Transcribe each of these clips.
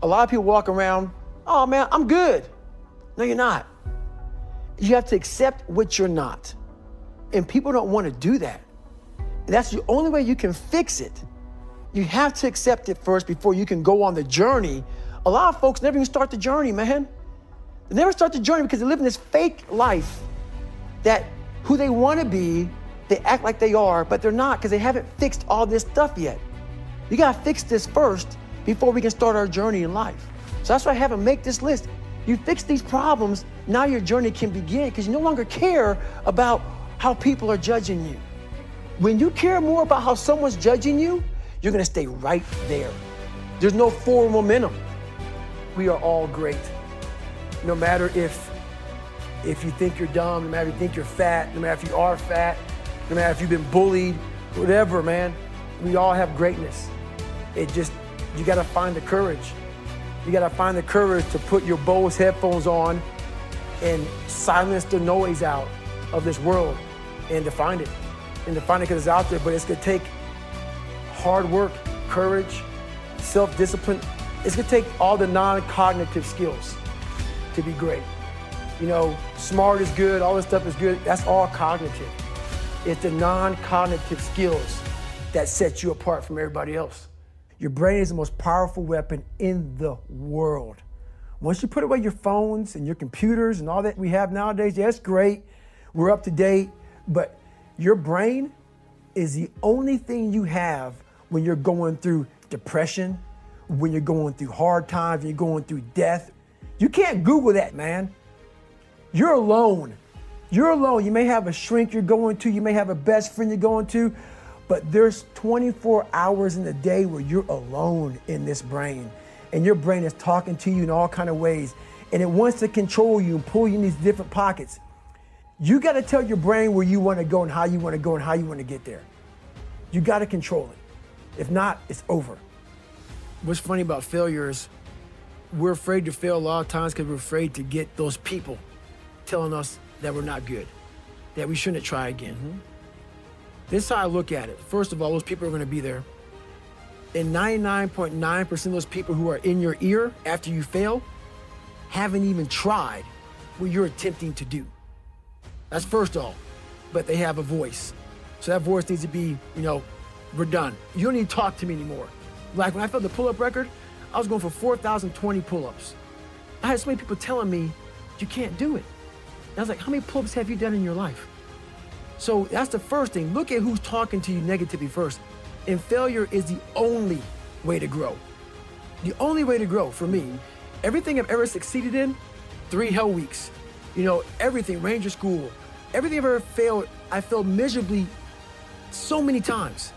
A lot of people walk around, oh man, I'm good. No, you're not. You have to accept what you're not. And people don't want to do that. And that's the only way you can fix it. You have to accept it first before you can go on the journey. A lot of folks never even start the journey, man. They never start the journey because they're living this fake life that who they want to be, they act like they are, but they're not because they haven't fixed all this stuff yet. You got to fix this first before we can start our journey in life. So that's why I have them make this list. You fix these problems, now your journey can begin because you no longer care about how people are judging you. When you care more about how someone's judging you, you're gonna stay right there. There's no forward momentum. We are all great. No matter if you think you're dumb, no matter if you think you're fat, no matter if you are fat, no matter if you've been bullied, whatever, man, we all have greatness. You gotta find the courage. You gotta find the courage to put your Bose headphones on and silence the noise out of this world and to find it. And to find it because it's out there, but it's gonna take hard work, courage, self-discipline. It's gonna take all the non-cognitive skills to be great. You know, smart is good, all this stuff is good, that's all cognitive. It's the non-cognitive skills that set you apart from everybody else. Your brain is the most powerful weapon in the world. Once you put away your phones and your computers and all that we have nowadays, yeah, it's great, we're up to date, but your brain is the only thing you have when you're going through depression, when you're going through hard times, when you're going through death. You can't Google that, man. You're alone. You're alone. You may have a shrink you're going to, you may have a best friend you're going to, but there's 24 hours in a day where you're alone in this brain. And your brain is talking to you in all kinds of ways. And it wants to control you and pull you in these different pockets. You got to tell your brain where you want to go and how you want to go and how you want to get there. You got to control it. If not, it's over. What's funny about failure is we're afraid to fail a lot of times because we're afraid to get those people telling us that we're not good, that we shouldn't try again. Mm-hmm. This is how I look at it. First of all, those people are going to be there. And 99.9% of those people who are in your ear after you fail haven't even tried what you're attempting to do. That's first off, but they have a voice. So that voice needs to be, we're done. You don't need to talk to me anymore. Like when I failed the pull-up record, I was going for 4,020 pull-ups. I had so many people telling me, you can't do it. And I was like, how many pull-ups have you done in your life? So that's the first thing. Look at who's talking to you negatively first. And failure is the only way to grow. The only way to grow for me. Everything I've ever succeeded in, 3 hell weeks. Everything, Ranger School, everything I've ever failed, I failed miserably so many times.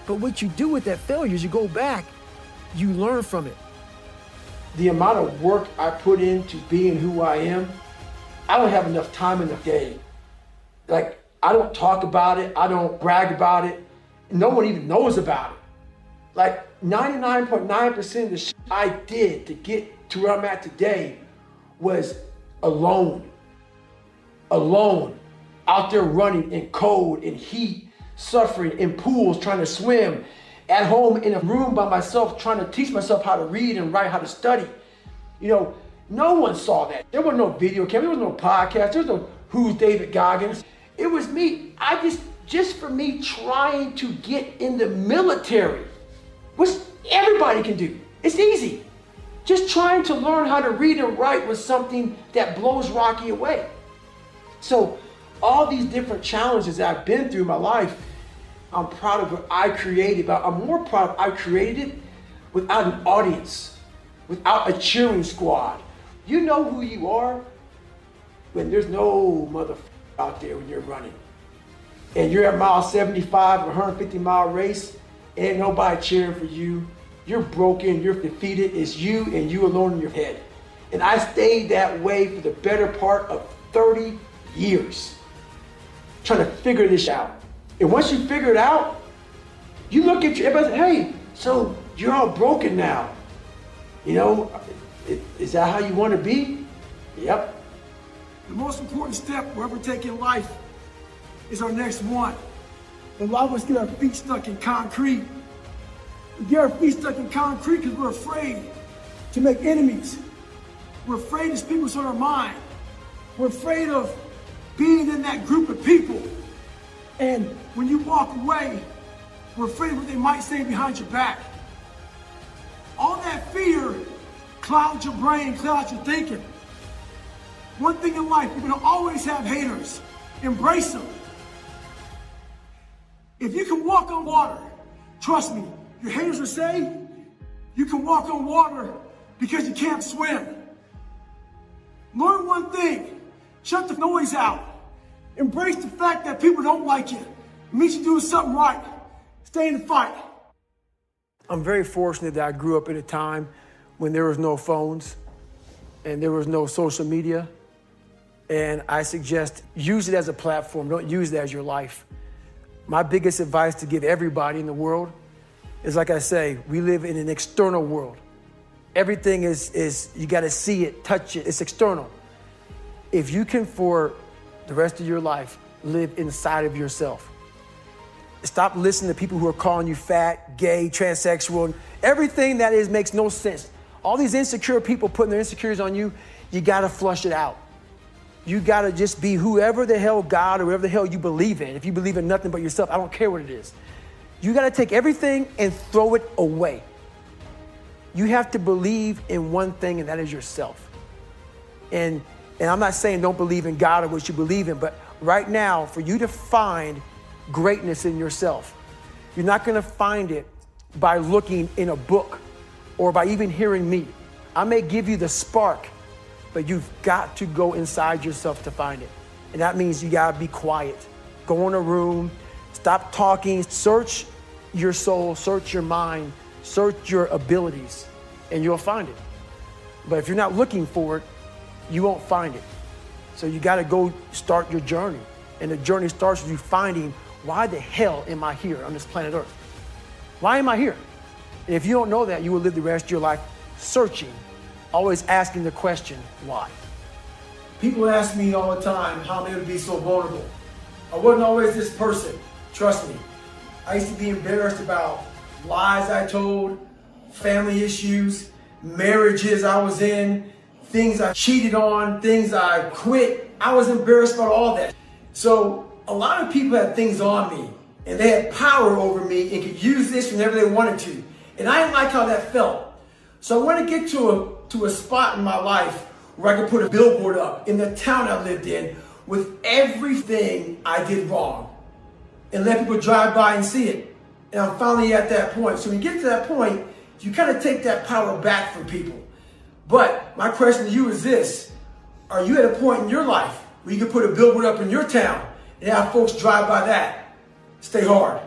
But what you do with that failure is you go back, you learn from it. The amount of work I put into being who I am, I don't have enough time in the day. Like, I don't talk about it, I don't brag about it. No one even knows about it. Like 99.9% of the shit I did to get to where I'm at today was alone. Alone, out there running in cold, in heat, suffering, in pools, trying to swim, at home in a room by myself, trying to teach myself how to read and write, how to study. No one saw that. There was no video camera, there was no podcast, there was no Who's David Goggins. It was me, just for me trying to get in the military, which everybody can do. It's easy. Just trying to learn how to read and write was something that blows Rocky away. So all these different challenges that I've been through in my life, I'm proud of what I created, but I'm more proud of I created it without an audience, without a cheering squad. You know who you are when there's no motherfucker out there when you're running. And you're at mile 75, a 150-mile race, ain't nobody cheering for you. You're broken, you're defeated, it's you and you alone in your head. And I stayed that way for the better part of 30 years, trying to figure this out. And once you figure it out, you look at everybody say, hey, so you're all broken now. Is that how you want to be? Yep. The most important step we'll ever take in life is our next one. A lot of us get our feet stuck in concrete. We get our feet stuck in concrete because we're afraid to make enemies. We're afraid to speak what's on our mind. We're afraid of being in that group of people. And when you walk away, we're afraid of what they might say behind your back. All that fear clouds your brain, clouds your thinking. One thing in life, you're gonna always have haters. Embrace them. If you can walk on water, trust me, your haters will say, you can walk on water because you can't swim. Learn one thing, shut the noise out. Embrace the fact that people don't like you. It means you're doing something right. Stay in the fight. I'm very fortunate that I grew up in a time when there was no phones and there was no social media. And I suggest use it as a platform. Don't use it as your life. My biggest advice to give everybody in the world is, like I say, we live in an external world. Everything is you got to see it, touch it. It's external. If you can, for the rest of your life, live inside of yourself. Stop listening to people who are calling you fat, gay, transsexual. Everything that is makes no sense. All these insecure people putting their insecurities on you, you got to flush it out. You got to just be whoever the hell God or whatever the hell you believe in. If you believe in nothing but yourself, I don't care what it is. You got to take everything and throw it away. You have to believe in one thing, and that is yourself. And I'm not saying don't believe in God or what you believe in, but right now, for you to find greatness in yourself, you're not going to find it by looking in a book or by even hearing me. I may give you the spark, but you've got to go inside yourself to find it. And that means you got to be quiet. Go in a room, stop talking, search your soul, search your mind, search your abilities, and you'll find it. But if you're not looking for it, you won't find it. So you got to go start your journey. And the journey starts with you finding, why the hell am I here on this planet Earth? Why am I here? And if you don't know that, you will live the rest of your life searching, always asking the question, why? People ask me all the time how I'm able to be so vulnerable. I wasn't always this person, trust me. I used to be embarrassed about lies I told, family issues, marriages I was in, things I cheated on, things I quit. I was embarrassed about all that. So a lot of people had things on me, and they had power over me and could use this whenever they wanted to. And I didn't like how that felt. So I wanted to get to a spot in my life where I could put a billboard up in the town I lived in with everything I did wrong and let people drive by and see it. And I'm finally at that point. So when you get to that point, you kind of take that power back from people. But my question to you is this: are you at a point in your life where you can put a billboard up in your town and have folks drive by that? Stay hard.